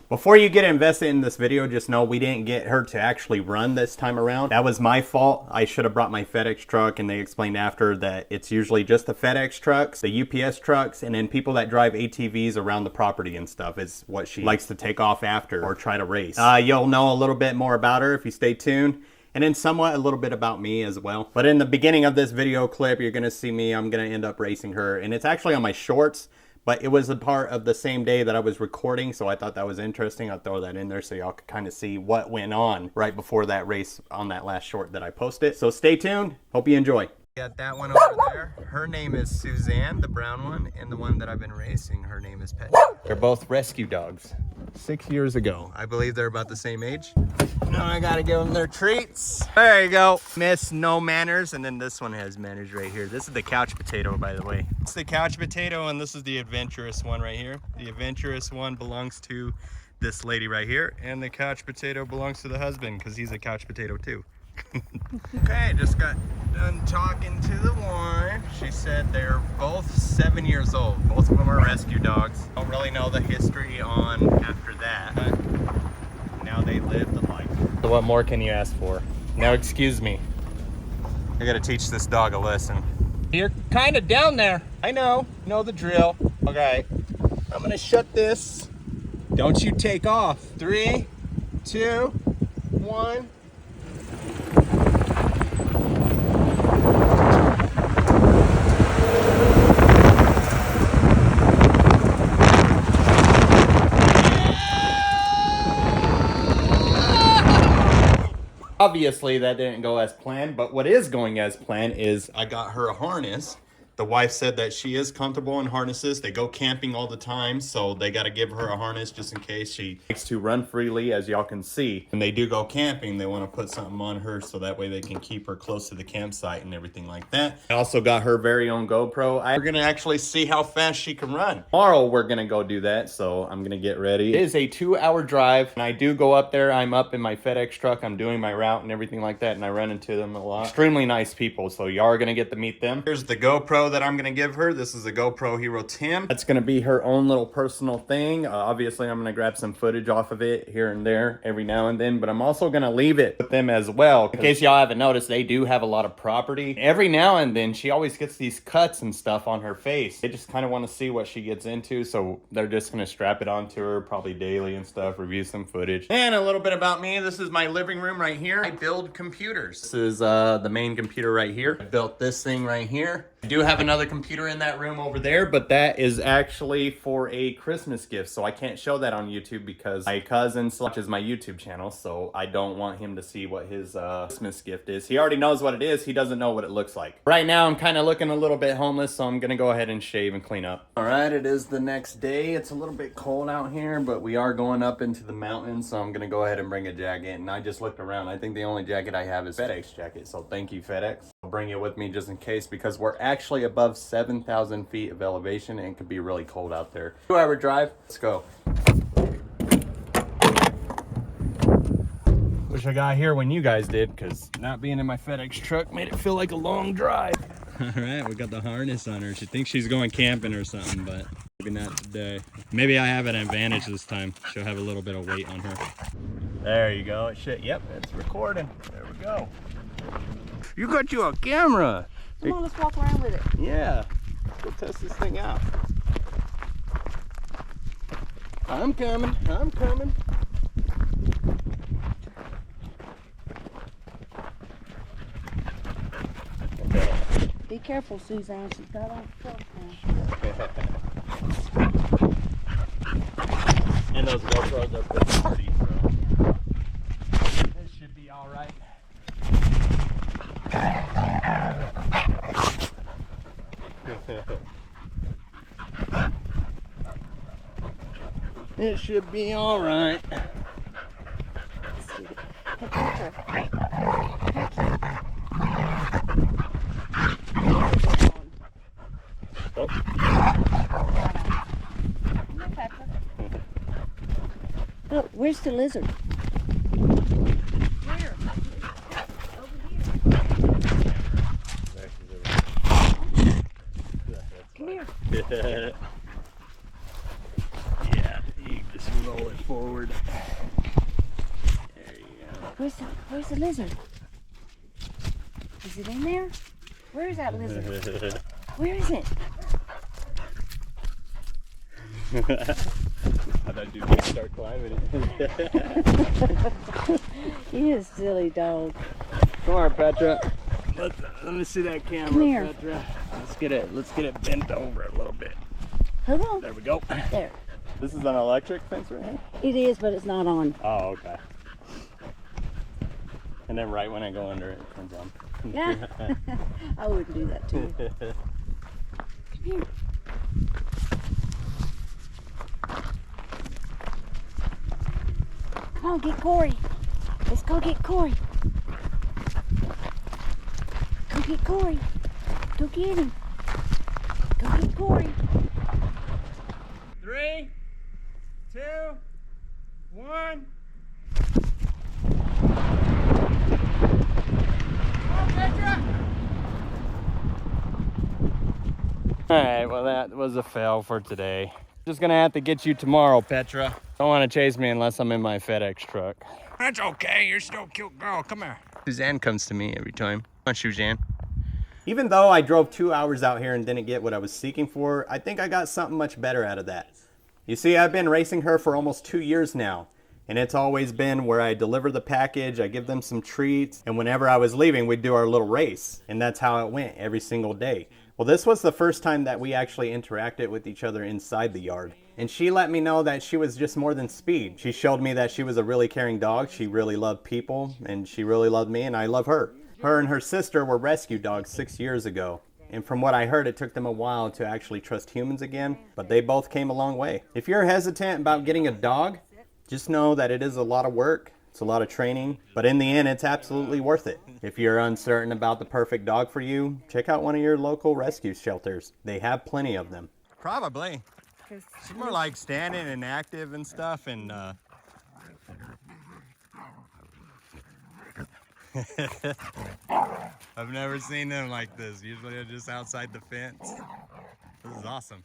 Before you get invested in this video, just know we didn't get her to actually run this time around. That was my fault. I should have brought my FedEx truck, and they explained after that it's usually just the FedEx trucks, the UPS trucks, and then people that drive ATVs around the property and stuff is what she likes to take off after or try to race. You'll know a little bit more about her if you stay tuned. And then somewhat a little bit about me as well. But in the beginning of this video clip, you're gonna see me, I'm gonna end up racing her. And it's actually on my shorts, but it was a part of the same day that I was recording, so I thought that was interesting. I'll throw that in there so y'all could kind of see what went on right before that race on that last short that I posted. So stay tuned, hope you enjoy. Got that one over there. Her name is Suzanne, the brown one, and the one that I've been racing, her name is Petra. They're both rescue dogs. 6 years ago. I believe they're about the same age. Now I gotta give them their treats. There you go. Miss No Manners, and then this one has manners right here. This is the couch potato, by the way. It's the couch potato, and this is the adventurous one right here. The adventurous one belongs to this lady right here, and the couch potato belongs to the husband, because he's a couch potato too. Okay, just got done talking to the one. She said they're both 7 years old. Both of them are rescue dogs. Don't really know the history on after that, but now they live the life. So what more can you ask for? Now excuse me, I gotta teach this dog a lesson. You're kind of down there. I know the drill. Okay, I'm gonna shut this. Don't you take off. 3, 2, 1. Obviously that didn't go as planned, but what is going as planned is I got her a harness. The wife said that she is comfortable in harnesses. They go camping all the time, so they got to give her a harness just in case. She likes to run freely, as y'all can see. When they do go camping, they want to put something on her so that way they can keep her close to the campsite and everything like that. I also got her very own GoPro. We're going to actually see how fast she can run. Tomorrow we're going to go do that, so I'm going to get ready. It is a 2-hour drive, and I do go up there. I'm up in my FedEx truck. I'm doing my route and everything like that, and I run into them a lot. Extremely nice people, so y'all are going to get to meet them. Here's the GoPro that I'm gonna give her. This is a GoPro Hero 10. That's gonna be her own little personal thing. Obviously I'm gonna grab some footage off of it here and there every now and then, but I'm also gonna leave it with them as well. In case y'all haven't noticed, they do have a lot of property. Every now and then she always gets these cuts and stuff on her face. They just kind of want to see what she gets into, so they're just gonna strap it onto her probably daily and stuff, review some footage. And a little bit about me. This is my living room right here. I build computers. This is the main computer right here. I built this thing right here. I do have another computer in that room over there, but that is actually for a Christmas gift, so I can't show that on YouTube because my cousin watches my YouTube channel, so I don't want him to see what his Christmas gift is. He already knows what it is. He doesn't know what it looks like. Right now, I'm kind of looking a little bit homeless, so I'm gonna go ahead and shave and clean up. All right, it is the next day. It's a little bit cold out here, but we are going up into the mountains, so I'm gonna go ahead and bring a jacket. And I just looked around. I think the only jacket I have is FedEx jacket, so thank you, FedEx. I'll bring it with me just in case because we're actually above 7,000 feet of elevation and it could be really cold out there. 2-hour drive, let's go. Wish I got here when you guys did, because not being in my FedEx truck made it feel like a long drive. All right, we got the harness on her. She thinks she's going camping or something, but maybe not today. Maybe I have an advantage this time. She'll have a little bit of weight on her. There you go. Yep, it's recording. There we go. You got you a camera. Come on, let's walk around with it. Yeah, go test this thing out. I'm coming. Be careful, Suzanne. She's got on stuff now. And those GoPros are pretty sturdy, so this should be all right. It should be all right. Oh, where's the lizard? Where? Over here. Come here. Yeah, you just roll it forward. forward. There you go. Where's the lizard? Is it in there? Where is that lizard? Where is it? I thought you could start climbing it. He is a silly dog. Come on, Petra. Let me see that camera, Come here. Petra. Let's get it bent over a little bit. Hold on. There we go. There. This is an electric fence right here? It is, but it's not on. Oh, okay. And then right when I go under it turns on. Yeah. I wouldn't do that to you. Come here. Come on, get Corey. Let's go get Corey. Go get Corey. Go get him. Go get Corey. 3, 2, 1. Alright, well that was a fail for today. Just gonna have to get you tomorrow, Petra. Don't want to chase me unless I'm in my FedEx truck. That's okay, you're still a cute girl. Come here. Suzanne comes to me every time. Come on, Suzanne. Even though I drove 2 hours out here and didn't get what I was seeking for, I think I got something much better out of that. You see, I've been racing her for almost 2 years now, and it's always been where I deliver the package, I give them some treats, and whenever I was leaving, we'd do our little race, and that's how it went every single day. Well, this was the first time that we actually interacted with each other inside the yard, and she let me know that she was just more than speed. She showed me that she was a really caring dog, she really loved people, and she really loved me, and I love her. Her and her sister were rescue dogs 6 years ago. And from what I heard, it took them a while to actually trust humans again, but they both came a long way. If you're hesitant about getting a dog, just know that it is a lot of work, it's a lot of training, but in the end, it's absolutely worth it. If you're uncertain about the perfect dog for you, check out one of your local rescue shelters. They have plenty of them. Probably. She's more like standing and active and stuff, and I've never seen them like this. Usually they're just outside the fence. This is awesome.